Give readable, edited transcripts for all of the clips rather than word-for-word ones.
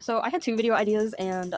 So I had two video ideas, and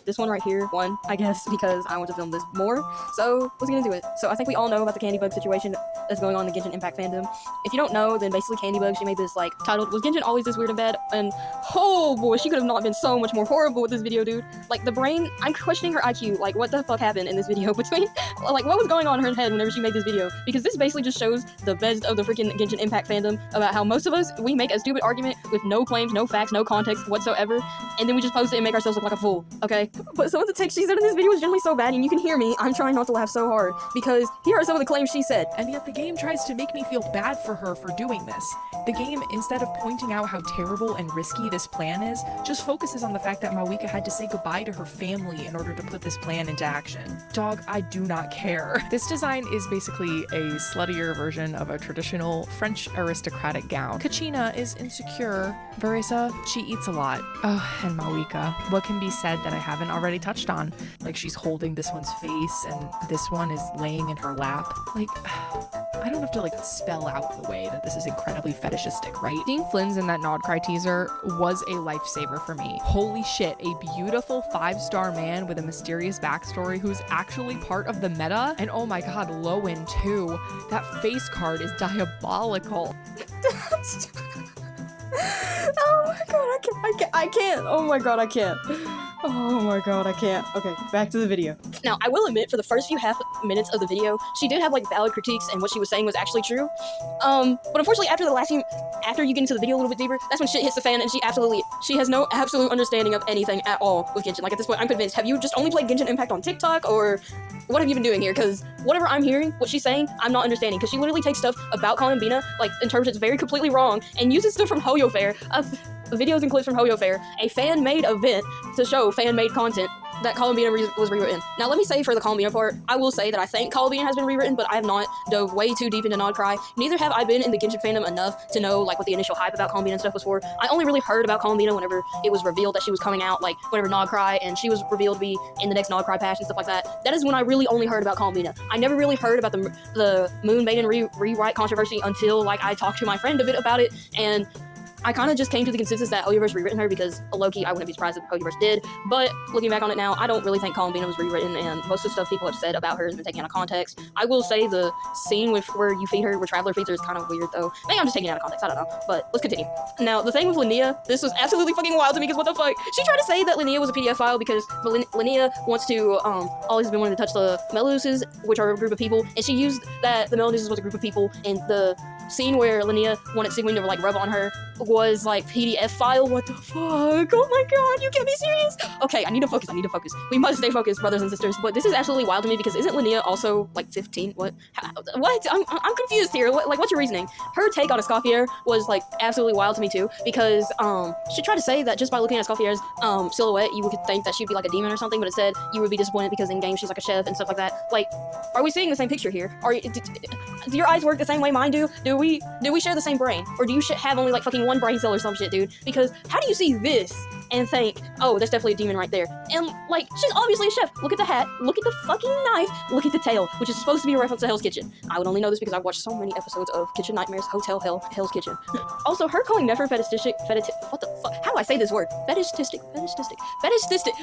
this one right here won, I guess, because I want to film this more. So let's get into it. So I think we all know about the Candybbug situation that's going on in the Genshin Impact fandom. If you don't know, then basically Candybbug, she made this like titled "Was Genshin Always This Weird and Bad?" And oh boy, she could have not been so much more horrible with this video, dude. Like the brain, I'm questioning her IQ. Like what the fuck happened in this video between, like what was going on in her head whenever she made this video? Because this basically just shows the best of the freaking Genshin Impact fandom about how most of us, we make a stupid argument with no claims, no facts, no context whatsoever, and then we just post it and make ourselves look like a fool, okay? But some of the text she said in this video was generally so bad, and you can hear me, I'm trying not to laugh so hard, because here are some of the claims she said. And yet the game tries to make me feel bad for her for doing this. The game, instead of pointing out how terrible and risky this plan is, just focuses on the fact that Mawika had to say goodbye to her family in order to put this plan into action. Dog, I do not care. This design is basically a sluttier version of a traditional French aristocratic gown. Kachina is insecure. Veresa, she eats a lot. Oh, and Mawika. What can be said that I haven't already touched on? Like she's holding this one's face and this one is laying in her lap. Like, I don't have to like spell out the way that this is incredibly fetishistic, right? Seeing Flynn's in that Nod Cry teaser was a lifesaver for me. Holy shit, a beautiful 5-star man with a mysterious backstory who's actually part of the meta. And oh my god, Lowen too. That face card is diabolical. Oh my god, I can't. Oh my god, I can't. Oh my god, I can't. Okay, back to the video. Now, I will admit, for the first few half minutes of the video, she did have like valid critiques, and what she was saying was actually true. But unfortunately, after you get into the video a little bit deeper, that's when shit hits the fan, and she has no absolute understanding of anything at all with Genshin. Like at this point, I'm convinced. Have you just only played Genshin Impact on TikTok, or what have you been doing here? Because whatever I'm hearing, what she's saying, I'm not understanding. Because she literally takes stuff about Candybbug, like interprets it very completely wrong, and uses stuff from Hoyo Fair, videos and clips from Hoyo Fair, a fan-made event to show fan-made content that Candybbug was rewritten. Now, let me say for the Candybbug part, I will say that I think Candybbug has been rewritten, but I have not dove way too deep into Nod Cry. Neither have I been in the Genshin fandom enough to know like what the initial hype about Candybbug and stuff was for. I only really heard about Candybbug whenever it was revealed that she was coming out, like whenever Nod Cry, and she was revealed to be in the next Nod Cry patch and stuff like that. That is when I really only heard about Candybbug. I never really heard about the Moon Maiden rewrite controversy until like I talked to my friend a bit about it, and I kind of just came to the consensus that Hoyoverse rewritten her because low-key I wouldn't be surprised if Hoyoverse did, but looking back on it now, I don't really think Candybbug was rewritten, and most of the stuff people have said about her has been taken out of context. I will say the scene where you feed her, where Traveler feeds her, is kind of weird though. Maybe I'm just taking it out of context, I don't know, but let's continue. Now, the thing with Linnea, this was absolutely fucking wild to me because what the fuck? She tried to say that Linnea was a PDF file because Linnea wants to, always been wanting to touch the Meluses, which are a group of people, and she used that the Meluses was a group of people, and the scene where Linnea wanted Sigmund to like rub on her was like PDF file. What the fuck? Oh my god, you can't be serious. Okay, I need to focus. We must stay focused, brothers and sisters. But this is absolutely wild to me because isn't Linnea also like 15? What? What? I'm confused here. What's your reasoning? Her take on Escoffier was like absolutely wild to me too because she tried to say that just by looking at Escoffier's silhouette you would think that she'd be like a demon or something, but it said you would be disappointed because in game she's like a chef and stuff like that. Like, are we seeing the same picture here? Do your eyes work the same way mine do? Do we share the same brain? Or do you have only like fucking one brain cell or some shit, dude? Because how do you see this and think, oh, that's definitely a demon right there? And like, she's obviously a chef. Look at the hat, look at the fucking knife, look at the tail, which is supposed to be a reference to Hell's Kitchen. I would only know this because I've watched so many episodes of Kitchen Nightmares, Hotel Hell, Hell's Kitchen. Also, her calling Nefer fetishistic, what the fuck? How do I say this word? Fetishistic,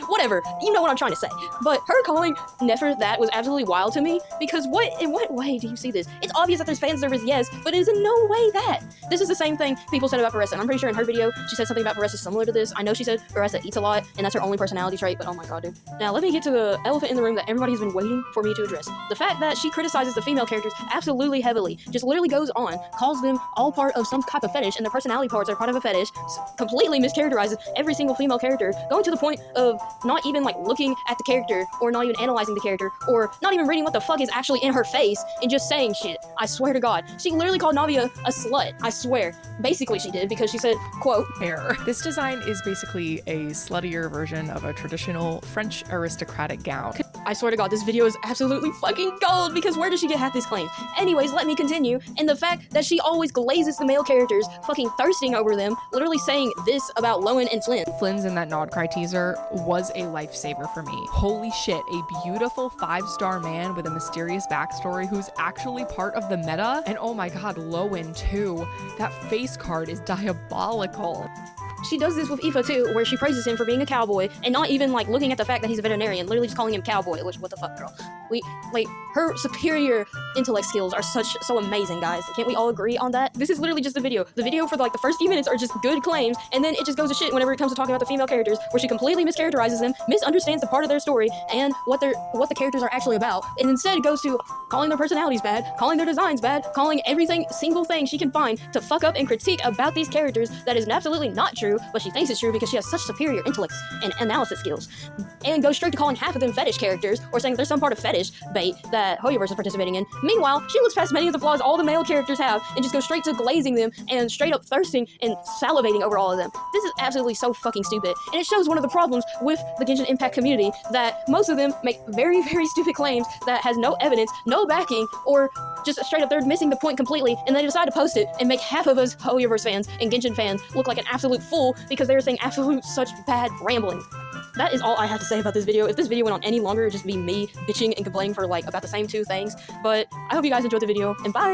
whatever. You know what I'm trying to say. But her calling Nefer that was absolutely wild to me because in what way do you see this? It's obvious that there's fan service, yes, but it is in no way that. This is the same thing people said about Veresa, and I'm pretty sure in her video, she said something about Veresa similar to this. I know she said Veresa eats a lot, and that's her only personality trait, but oh my god, dude. Now, let me get to the elephant in the room that everybody has been waiting for me to address. The fact that she criticizes the female characters absolutely heavily, just literally goes on, calls them all part of some type of fetish, and their personality parts are part of a fetish, completely mischaracterizes every single female character, going to the point of not even like looking at the character, or not even analyzing the character, or not even reading what the fuck is actually in her face, and just saying shit. I swear to god. She literally called Navia a slut. I swear. Basically she did, because she said, quote, "Hair." This design is basically a sluttier version of a traditional French aristocratic gown. I swear to god, this video is absolutely fucking gold, because where does she get half this claim? Anyways, let me continue, and the fact that she always glazes the male characters, fucking thirsting over them, literally saying this about Lowen and Flynn. Flynn's in that Nod Cry teaser was a lifesaver for me. Holy shit, a beautiful 5-star man with a mysterious backstory who's actually part of the meta, and oh my god, Lowen too. That face card is diabolical. she does this with Aoife too, where she praises him for being a cowboy and not even like looking at the fact that he's a veterinarian, literally just calling him cowboy. Which, what the fuck, girl? Her superior intellect skills are so amazing, guys. Can't we all agree on that? This is literally just a video. The video for like the first few minutes are just good claims, and then it just goes to shit whenever it comes to talking about the female characters, where she completely mischaracterizes them, misunderstands the part of their story and what the characters are actually about, and instead goes to calling their personalities bad, calling their designs bad, calling everything single thing she can find to fuck up and critique about these characters that is absolutely not true, but she thinks it's true because she has such superior intellect and analysis skills, and goes straight to calling half of them fetish characters, or saying there's some part of fetish bait that Hoyoverse is participating in. Meanwhile, she looks past many of the flaws all the male characters have and just goes straight to glazing them and straight up thirsting and salivating over all of them. This is absolutely so fucking stupid, and it shows one of the problems with the Genshin Impact community, that most of them make very, very stupid claims that has no evidence, no backing, or just straight up they're missing the point completely, and they decide to post it and make half of us Hoyoverse fans and Genshin fans look like an absolute fool because they're saying absolute such bad rambling. That is all I have to say about this video. If this video went on any longer, it would just be me bitching and complaining for like about the same two things. But I hope you guys enjoyed the video, and bye!